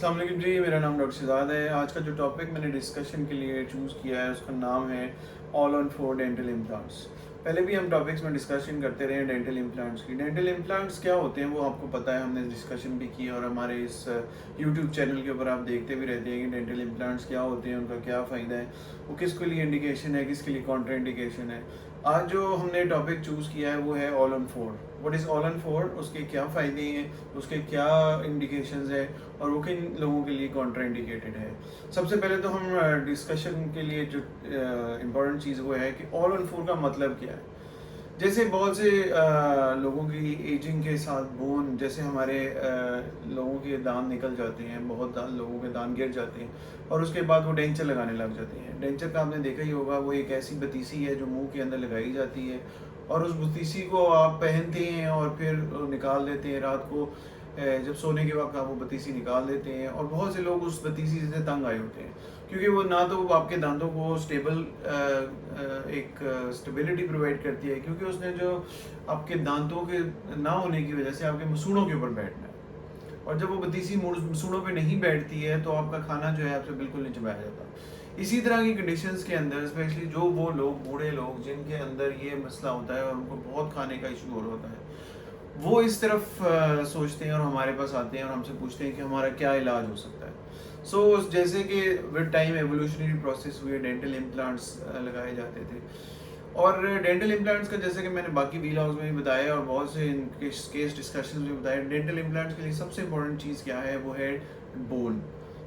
अस्सलाम वालेकुम जी, मेरा नाम डॉक्टर शहजाद है। आज का जो टॉपिक मैंने डिस्कशन के लिए चूज़ किया है उसका नाम है all on four dental implants. पहले भी हम टॉपिक्स में डिस्कशन करते रहे हैं डेंटल इम्प्लांट्स की। डेंटल इम्प्लांट्स क्या होते हैं वो आपको पता है, हमने डिस्कशन भी की और हमारे इस यूट्यूब चैनल के ऊपर आप देखते भी रहते हैं कि डेंटल इम्प्लांट्स क्या होते हैं, उनका क्या फ़ायदा है, वो किसके लिए इंडिकेशन है, किसके लिए कॉन्ट्रा इंडिकेशन है। आज जो हमने टॉपिक चूज़ किया है वो है all on four. What is all on four, उसके क्या फ़ायदे हैं, उसके क्या इंडिकेशंस है और वो किन लोगों के लिए कॉन्ट्रा इंडिकेटेड है। सबसे पहले तो हम डिस्कशन के लिए जो इम्पोर्टेंट चीज़ वो है कि ऑल ऑन फोर का मतलब क्या है। जैसे बहुत से लोगों की एजिंग के साथ बोन, जैसे हमारे लोगों के दांत निकल जाते हैं, बहुत लोगों के दांत गिर जाते हैं और उसके बाद वो डेंचर लगाने लग जाते हैं। डेंचर का आपने देखा ही होगा, वो एक ऐसी बतीसी है जो मुंह के अंदर लगाई जाती है और उस बतीसी को आप पहनते हैं और फिर निकाल देते हैं रात को। जब सोने के वक्त आप वो बतीसी निकाल देते हैं और बहुत से लोग उस बतीसी से तंग आए होते हैं क्योंकि वो ना तो आपके दांतों को स्टेबल एक स्टेबिलिटी प्रोवाइड करती है, क्योंकि उसने जो आपके दांतों के ना होने की वजह से आपके मसूड़ों के ऊपर बैठना है और जब वो बतीसी मसूड़ों पे नहीं बैठती है तो आपका खाना जो है आपसे बिल्कुल नहीं चबाया जाता। इसी तरह की कंडीशंस के अंदर स्पेशली जो वो लोग, बूढ़े लोग जिनके अंदर ये मसला होता है और उनको बहुत खाने का इशू और होता है, वो इस तरफ सोचते हैं और हमारे पास आते हैं और हमसे पूछते हैं कि हमारा क्या इलाज हो सकता है। जैसे कि विद टाइम एवोल्यूशनरी प्रोसेस हुए, डेंटल इम्प्लांट्स लगाए जाते थे और डेंटल इम्प्लांट्स का जैसे कि मैंने बाकी वीलॉग्स में भी बताया और बहुत से केस डिस्कशन में बताया, डेंटल इम्प्लांट्स के लिए सबसे इंपॉर्टेंट चीज़ क्या है, वो है बोन।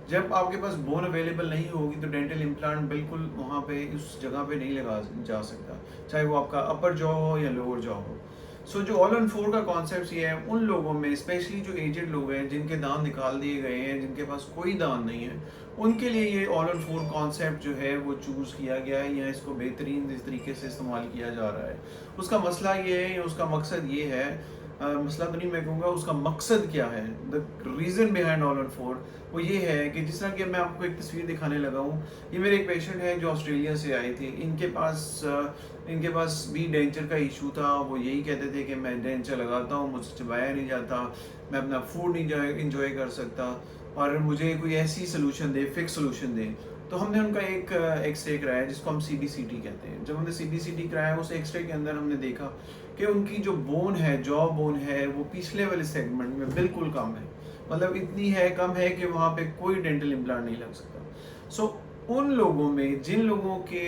जब आपके पास बोन अवेलेबल नहीं होगी तो डेंटल इम्प्लांट बिल्कुल वहाँ पे उस जगह पे नहीं लगा जा सकता, चाहे वो आपका अपर जॉ हो या लोअर जॉ हो। जो ऑल ऑन फोर का कॉन्सेप्ट ये है, उन लोगों में स्पेशली जो एजेड लोग हैं जिनके दांत निकाल दिए गए हैं, जिनके पास कोई दांत नहीं है, उनके लिए ये ऑल ऑन फोर कॉन्सेप्ट जो है वो चूज़ किया गया है या इसको बेहतरीन इस तरीके से इस्तेमाल किया जा रहा है। उसका मसला ये है, उसका मकसद ये है, मसला तो नहीं मैं कहूँगा, उसका मकसद क्या है, the reason behind all on four वो ये है कि जिस तरह कि मैं आपको एक तस्वीर दिखाने लगा हूँ। ये मेरे एक पेशेंट है जो ऑस्ट्रेलिया से आए थे। इनके पास भी डेंचर का इशू था। वो यही कहते थे कि मैं डेंचर लगाता हूँ, मुझसे चबाया नहीं जाता, मैं अपना फूड नहीं इंजॉय कर सकता और मुझे कोई ऐसी सोल्यूशन दे, फिक्स सोल्यूशन दे। तो हमने उनका एक एक्सरे कराया जिसको हम CBCT कहते हैं। जब हमने CBCT कराया, उस एक्सरे के अंदर हमने देखा कि उनकी जो बोन है, जॉ बोन है, वो पिछले वाले सेगमेंट में बिल्कुल कम है। मतलब इतनी है, कम है कि वहाँ पे कोई डेंटल इम्प्लांट नहीं लग सकता। उन लोगों में जिन लोगों के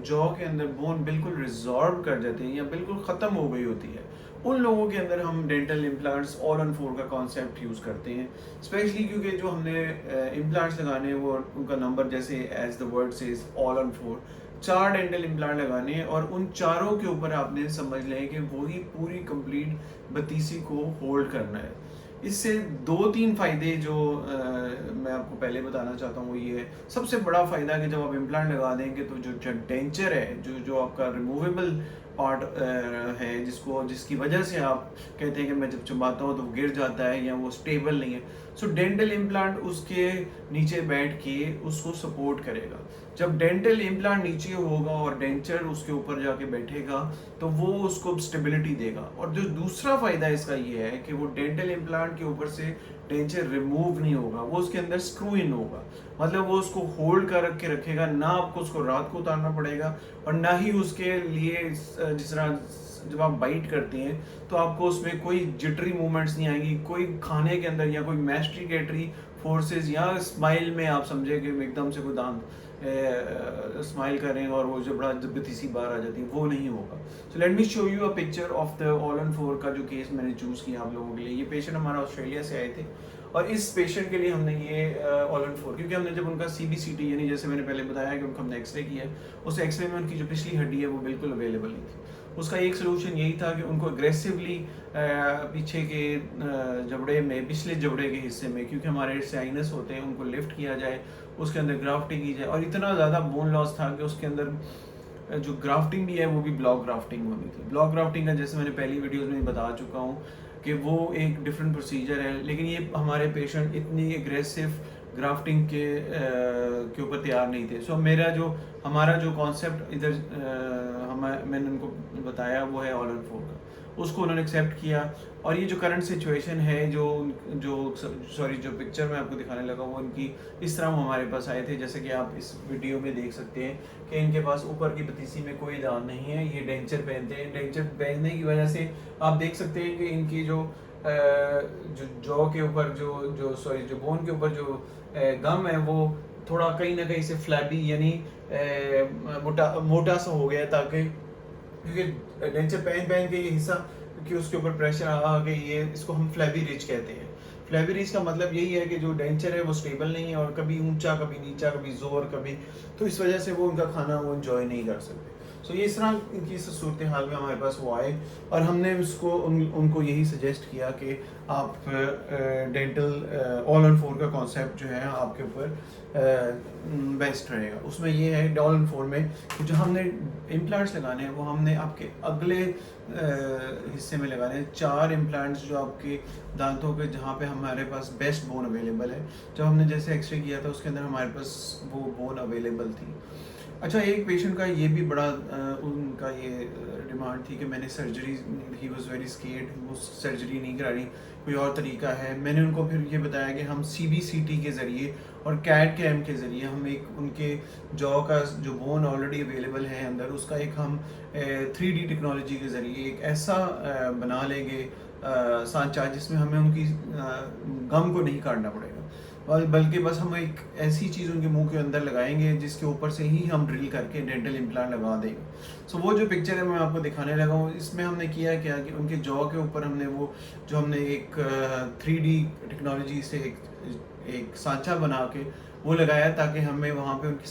जॉ के अंदर बोन बिल्कुल रिजॉर्व कर जाते हैं या बिल्कुल ख़त्म हो गई होती है, उन लोगों के अंदर हम dental implants all on four का कॉन्सेप्ट यूज़ करते हैं। स्पेशली क्योंकि जो हमने इम्प्लांट्स लगाने हैं वो उनका नंबर, जैसे as the word says all on four, 4 dental implant लगाने हैं और उन चारों के ऊपर आपने समझ लें कि वही पूरी कंप्लीट बतीसी को होल्ड करना है। इससे 2-3 फ़ायदे जो मैं आपको पहले बताना चाहता हूँ वो ये है। सबसे बड़ा फ़ायदा कि जब आप इम्प्लांट लगा देंगे तो जो डेंचर है, जो आपका रिमूवेबल पार्ट है, जिसकी वजह से आप कहते हैं कि मैं जब चबाता हूँ तो वो गिर जाता है या वो स्टेबल नहीं है, डेंटल इम्प्लांट उसके नीचे बैठ के उसको सपोर्ट करेगा। जब डेंटल इम्प्लांट नीचे होगा और डेंचर उसके ऊपर जाके बैठेगा तो वो उसको स्टेबिलिटी देगा। और जो दूसरा फ़ायदा इसका ये है कि वो डेंटल इम्प्लांट के ऊपर से डेंचर रिमूव नहीं होगा, वो उसके अंदर स्क्रू इन होगा। मतलब वो उसको होल्ड कर के रखेगा, ना आपको उसको रात को उतारना पड़ेगा और ना ही उसके लिए जिस तरह जब आप बाइट करते हैं तो आपको उसमें कोई जिटरी मूवमेंट्स नहीं आएंगी, कोई खाने के अंदर या कोई मैस्टिकेटरी फोर्सेस या स्माइल में आप समझे कि एकदम से कोई दांत स्माइल करें और वो जो बड़ा जबतीसी बाहर आ जाती है, वो नहीं होगा। So let me show you a picture of the all on four का जो केस मैंने चूज़ किया आप लोगों के लिए। ये पेशेंट हमारा ऑस्ट्रेलिया से आए थे और इस पेशेंट के लिए हमने ये ऑल ऑन फोर, क्योंकि हमने जब उनका CBCT यानी जैसे मैंने पहले बताया कि उनका हमने एक्सरे किया है, उस एक्सरे में उनकी जो पिछली हड्डी है वो बिल्कुल अवेलेबल नहीं थी। उसका एक सोल्यूशन यही था कि उनको अग्रेसिवली पीछे के जबड़े में, पिछले जबड़े के हिस्से में, क्योंकि हमारे साइनस होते हैं, उनको लिफ्ट किया जाए, उसके अंदर ग्राफ्टिंग की जाए। और इतना ज़्यादा बोन लॉस था कि उसके अंदर जो ग्राफ्टिंग भी है वो भी ब्लॉक ग्राफ्टिंग होनी थी। ब्लॉक ग्राफ्टिंग का जैसे मैंने पहली वीडियोज़ में बता चुका हूँ कि वो एक डिफरेंट प्रोसीजर है, लेकिन ये हमारे पेशेंट इतनी एग्रेसिव ग्राफ्टिंग के ऊपर तैयार नहीं थे। हमारा जो कॉन्सेप्ट इधर मैंने उनको बताया वो है ऑल ऑन फोर का। उसको उन्होंने एक्सेप्ट किया। और ये जो करंट सिचुएशन है, जो जो सॉरी जो पिक्चर मैं आपको दिखाने लगा वो इनकी इस तरह वो हमारे पास आए थे, जैसे कि आप इस वीडियो में देख सकते हैं कि इनके पास ऊपर की पतीसी में कोई दांत नहीं है। ये डेंचर पहनते हैं, डेंचर पहनने की वजह से आप देख सकते हैं कि इनकी जो जॉ के ऊपर जो बोन के ऊपर जो गम है वो थोड़ा कहीं ना कहीं से फ्लैबी यानी मोटा मोटा सा हो गया, ताकि क्योंकि डेंचर पहन पहन के ये हिस्सा कि उसके ऊपर प्रेशर आ के ये इसको हम फ्लैबी रिज कहते हैं। फ्लैबी रिज का मतलब यही है कि जो डेंचर है वो स्टेबल नहीं है, और कभी ऊंचा कभी नीचा कभी जोर कभी, तो इस वजह से वो उनका खाना वो एंजॉय नहीं कर सकते। सो ये इस तरह इनकी सूरत हाल में हमारे पास वो आए, और हमने उसको उनको यही सजेस्ट किया कि आप डेंटल ऑल ऑन 4 का कॉन्सेप्ट जो है आपके ऊपर बेस्ट रहेगा। उसमें ये है ऑल ऑन 4 में कि जो हमने इम्प्लांट्स लगाने हैं वो हमने आपके अगले हिस्से में लगाने हैं। 4 इम्प्लांट्स जो आपके दांतों के जहाँ पे हमारे पास बेस्ट बोन अवेलेबल है। जब हमने जैसे एक्सरे किया था उसके अंदर हमारे पास वो बोन अवेलेबल थी। अच्छा, एक पेशेंट का ये भी बड़ा उनका ये डिमांड थी कि मैंने surgery, he was very scared, वो सर्जरी नहीं करा रही, कोई और तरीका है। मैंने उनको फिर ये बताया कि हम CBCT के ज़रिए और कैट कैम के ज़रिए हम एक उनके जॉ का जो बोन ऑलरेडी अवेलेबल है अंदर, उसका एक हम 3D टेक्नोलॉजी के ज़रिए एक ऐसा बना लेंगे सांचा जिसमें हमें उनकी गम को नहीं काटना पड़ेगा, और बल्कि बस हम एक ऐसी चीज़ उनके मुंह के अंदर लगाएंगे जिसके ऊपर से ही हम ड्रिल करके डेंटल इम्प्लांट लगा देंगे। सो वो जो पिक्चर है मैं आपको दिखाने लगा हूँ, इसमें हमने किया क्या कि उनके जॉ के ऊपर हमने वो जो हमने एक 3D टेक्नोलॉजी से एक सांचा बना के वो लगाया, ताकि हमें वहाँ पे उनकी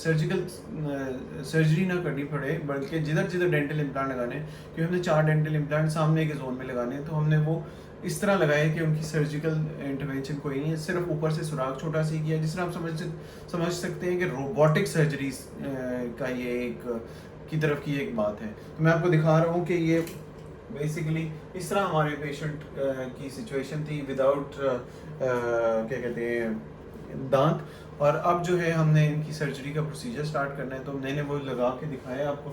सर्जरी ना करनी पड़े, बल्कि जिधर जिधर डेंटल इम्प्लांट लगाने, क्योंकि हमने 4 डेंटल इम्प्लांट सामने के जोन में लगाने हैं, तो हमने वो इस तरह लगाया कि उनकी सर्जिकल इंटरवेंशन कोई नहीं है, सिर्फ ऊपर से सुराख छोटा सी किया, जिस तरह आप समझ सकते हैं कि रोबोटिक सर्जरी का ये एक की तरफ की एक बात है। तो मैं आपको दिखा रहा हूँ कि ये बेसिकली इस तरह हमारे पेशेंट की सिचुएशन थी विदाउट क्या कहते हैं दांत। और अब जो है हमने इनकी सर्जरी का प्रोसीजर स्टार्ट करना है, तो मैंने वो लगा के दिखाया आपको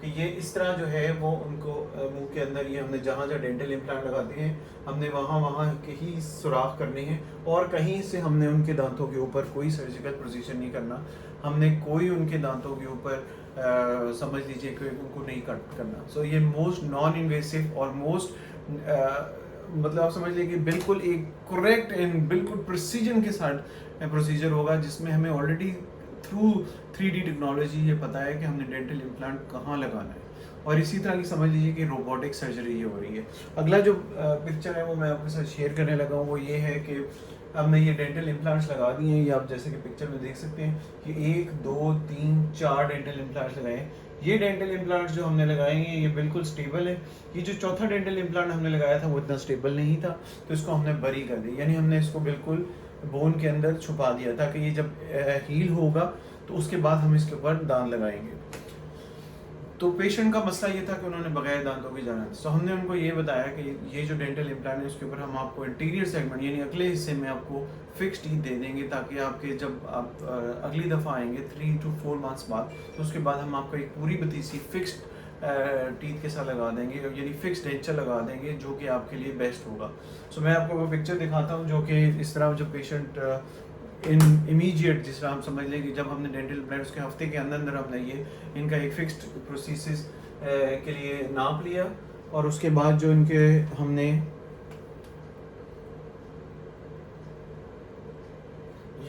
कि ये इस तरह जो है वो उनको मुंह के अंदर ये हमने जहाँ जहाँ डेंटल इम्प्लांट लगाते हैं हमने वहाँ के ही सुराख करने हैं, और कहीं से हमने उनके दांतों के ऊपर कोई सर्जिकल प्रोसीजर नहीं करना। हमने कोई उनके दांतों के ऊपर समझ लीजिए कि उनको नहीं कट करना। सो ये मोस्ट नॉन इन्वेसिव और मोस्ट मतलब आप समझ लीजिए कि बिल्कुल एक करेक्ट एंड बिल्कुल प्रिसीजन के साथ प्रोसीजर होगा, जिसमें हमें ऑलरेडी थ्रू 3D टेक्नोलॉजी ये पता है कि हमने डेंटल इम्प्लांट कहाँ लगाना है, और इसी तरह की समझ लीजिए कि रोबोटिक सर्जरी ये हो रही है। अगला जो पिक्चर है वो मैं आपके साथ शेयर करने लगा हूँ, वो ये है कि हमने ये डेंटल इम्प्लांट्स लगा दिए हैं। ये आप जैसे कि पिक्चर में देख सकते हैं कि 1 2 3 4 डेंटल इम्प्लांट्स लगाए हैं। ये डेंटल इम्प्लांट्स जो हमने लगाए हैं ये बिल्कुल स्टेबल है। ये जो चौथा डेंटल इम्प्लांट हमने लगाया था वो इतना स्टेबल नहीं था, तो इसको हमने बरी कर दिया, यानी हमने इसको बिल्कुल बोन के अंदर छुपा दिया, ताकि ये जब हील होगा तो उसके बाद हम इसके ऊपर दांत लगाएंगे। तो पेशेंट का मसला ये था कि उन्होंने बगैर दांतों के जाना था। सो हमने उनको ये बताया कि ये जो डेंटल इम्प्लांट है उसके ऊपर हम आपको इंटीरियर सेगमेंट यानी अगले हिस्से में आपको फिक्स टीथ दे देंगे, ताकि आपके जब आप अगली दफ़ा आएंगे 3 to 4 months बाद, तो उसके बाद हम आपको एक पूरी बतीसी फिक्स्ड टीथ के साथ लगा देंगे, यानी फिक्स डेंचर लगा देंगे, जो कि आपके लिए बेस्ट होगा। सो मैं आपको वो पिक्चर दिखाता हूँ जो कि इस तरह जो पेशेंट इन इमीडिएट, जिस तरह हम समझ लें कि जब हमने डेंटल इम्प्लांट उसके हफ्ते के अंदर हमने ये इनका एक फिक्स्ड प्रोसेस के लिए नाप लिया, और उसके बाद जो इनके हमने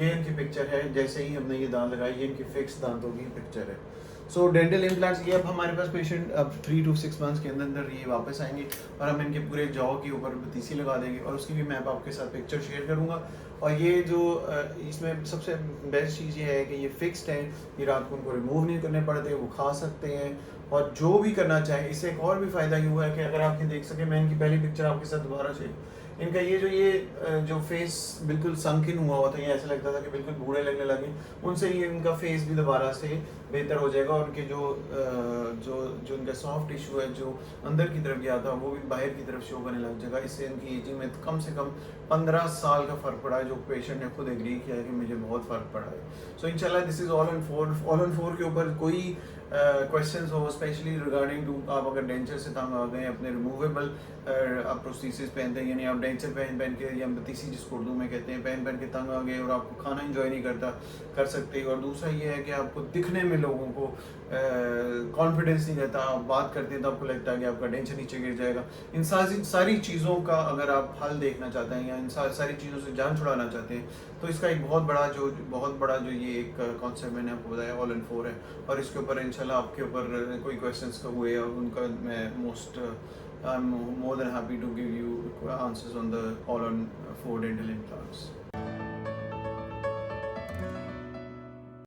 ये इनकी पिक्चर है, जैसे ही हमने ये दांत लगाई ये इनकी फिक्स दांतों की पिक्चर है। सो डेंटल इम्प्लांट्स ये अब हमारे पास पेशेंट अब 3 to 6 months के अंदर ये वापस आएंगे, और हम इनके पूरे जॉ के ऊपर बतीसी लगा देंगे, और उसकी भी मैं आपके साथ पिक्चर शेयर करूँगा। और ये जो इसमें सबसे बेस्ट चीज़ ये है कि ये फिक्स्ड है, ये रात को उनको रिमूव नहीं करने पड़ते, वो खा सकते हैं और जो भी करना चाहे। इससे एक और भी फ़ायदा ये हुआ है कि अगर आप ये देख सकें, मैं इनकी पहली पिक्चर आपके साथ दोबारा से, इनका ये जो फेस बिल्कुल संकिन हुआ हुआ था, ये ऐसा लगता था कि बिल्कुल बूढ़े लगने लगे, उनसे ये इनका फेस भी दोबारा से बेहतर हो जाएगा, और उनके जो इनका सॉफ्ट टिश्यू है जो अंदर की तरफ गया था वो भी बाहर की तरफ शो करने लग जाएगा। इससे इनकी एजिंग में कम से कम 15 साल का फ़र्क पड़ा है, जो पेशेंट ने खुद एग्री किया है कि मुझे बहुत फ़र्क पड़ा है। सो इंशाल्लाह दिस इज़ ऑल ऑन 4 के ऊपर कोई क्वेश्चंस हो स्पेशली रिगार्डिंग टू आप अगर डेंचर से तंग आ गए अपने रिमूवेबल आप प्रोस्थेसिस पहनते हैं, यानी आप डेंचर पहन पहन के या बतीसी जिसको उर्दू में कहते हैं पहन पहन के तंग आ गए और आपको खाना इंजॉय नहीं कर सकते। और दूसरा ये है कि आपको दिखने में लोगों को कॉन्फिडेंस नहीं रहता, आप बात करते हैं तो आपको लगता है कि आपका डेंचर नीचे गिर जाएगा। इन सारी चीज़ों का अगर आप हल देखना चाहते हैं या इन सारी चीज़ों से जान छुड़ाना चाहते हैं तो इसका एक बहुत बड़ा जो ये एक कॉन्सेप्ट मैंने आपको बताया ऑल एंड फोर है। और इसके ऊपर इंशाल्लाह आपके ऊपर कोई क्वेश्चंस का हुए और उनका मैं I am more than happy to give you answers on the all and four dental implants.